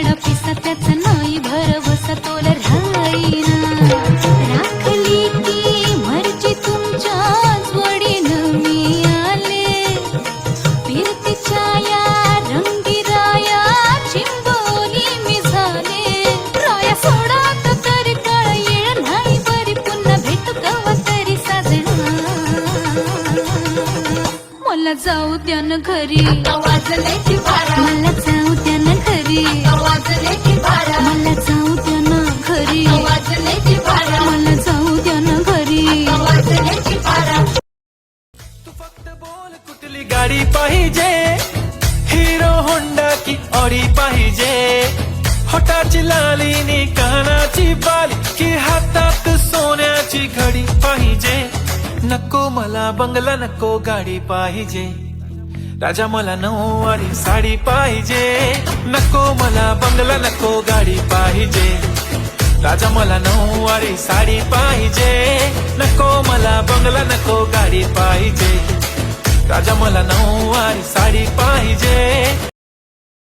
खडा पिसा त्याचा नाही भरवसा तोल राहीना राखली की मर्जी तुमच्याच वडीनं मी आले फिरतीच्या या रंगी राया चिंबोली मी झाले राया सोडात तरी काळ येळ नाही बरी पुन्हा भेटू कवा तरी साजना मला जाऊ द्या न घरी वाजल्याची बारा मला जाऊ द्या न घरी वाजल्याची बारा मला जाऊ द्या न घरी वाजल्याची बारा मला जाऊ द्या न घरी वाजल्याची बारा तू फक्त बोल कुठली गाडी पाहिजे हिरो होंडा की ऑडी पाहिजे होटाची लाली नी कानाची बाली की हातात सोन्याची घडी पाहिजे नको मला बंगला नको गाडी पाहिजे राजा मला नऊवारी साडी पाहिजे नको मला बंगला नको गाडी पाहिजे राजा मला नऊवारी साडी पाहिजे नको मला बंगला नको गाडी पाहिजे राजा मला नऊवारी साडी पाहिजे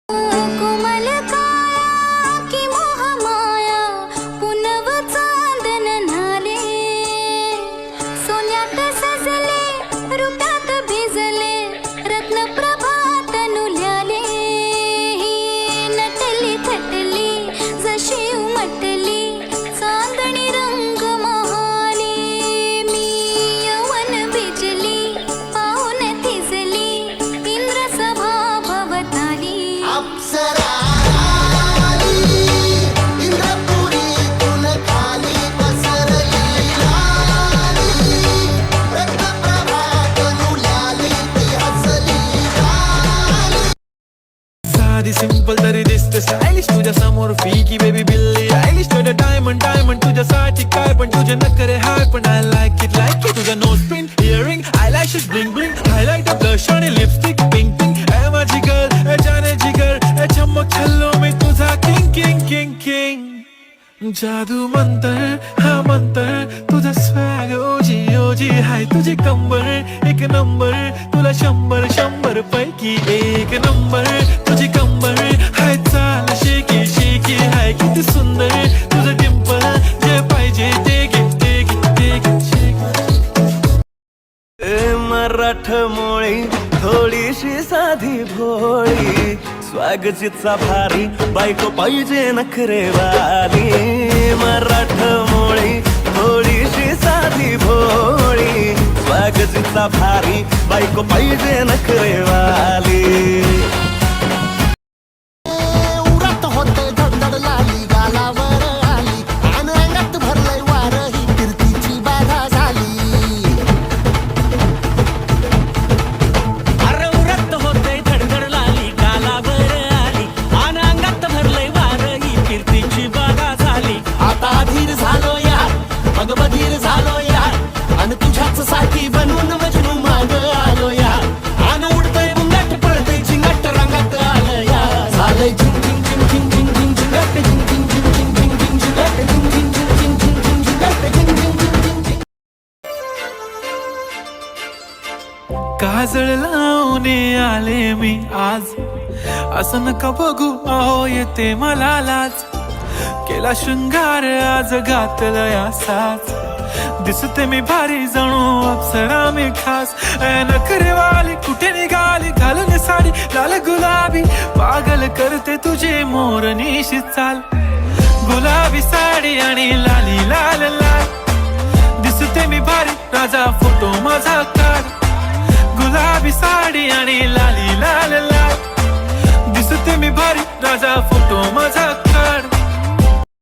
कोमल काया की मोहमाया पुनव चांदन नाले सोन्यात सजले रुपात भिजले रत्न प्रभात नुल्याले नटली थटली जशी उमटली चांदणी रंग महाली मी यवन भिजली पाहून थिजली इंद्र सभा भवताली अप्सरा इंद्रपुरी तुन खाली पसरली लाली रत्नप्रभात नुल्याली ती हसली लाली साधी सिंपल तरी दिसते स्टायलिश तुझ्या समोर फीकी बेबी बिल्ली आयलिश तुझ्या डायमंड डायमंड तुझ्यासाठी काय पण तुझे नखरे हाय पण आय लाईक इट तुझा nose pin earring eyelashes bling bling highlighter blush आणि लिपस्टिक पिंक पिंक ए माझी गर्ल ए जाने जिगर ए चमक छल्लो मी तुझा किंग किंग किंग किंग जादू मंतर हा मंतर तुझा स्वॅग ओजी ओजी हाय तुझी कंबर एक नंबर तुला 100 पैकी एक नंबर तुझी कंबर हाय चाल शेकी शेकी हाय किती सुंदर तुझं डिंपल जे पाहिजे ते घे ते घे ते घे शेकी मराठमोळी थोडीशी साधी भोळी स्वागतीचा भारी बायको पाहिजे नखरेवाली मराठमोळी थोडीशी साधी भोळी स्वागतीचा भारी बायको पाहिजे नखरेवाली उरात होते धडधड लाली गालावर आली आणि अंगात भरलंय वार ही कीर्तीची बाधा झाली अरे उरत होते धडधड लाली गालावर आली आणि अंगात भरलंय वार ही कीर्तीची बाधा झाली आता धीर झालो यार मग बधीर झालो यार आणि तुझ्याच साठी बनवून मजनू माग आलो यार आणि उडतय बुंगाट पळतय झिंगाट रंगात आलं यार झालंय झिंग झिंग झिंग झिंग झिंग झिंग झिंगाट झिंग झिंग झिंग झिंग झिंग झिंग झिंगाट झिंग झिंग झिंग झिंग झिंग झिंग झिंगाट झिंग झिंग झिंग झिंग काजळ लावून आले मी आज असं नका बघू अहो येते मला लाज केला शृंगार आज घातलं असाच दिसते मी भारी जणू अप्सरा मी खास नखरेवाली कुठे निघाली घालून साडी लाल गुलाबी पागल करते तुझे मोरनीशी चाल गुलाबी साडी आणि लाली लाल लाल दिसते मी भारी राजा फोटो माझा काढ गुलाबी साडी आणि लाली लाल लाल दिसते मी भारी राजा फोटो माझा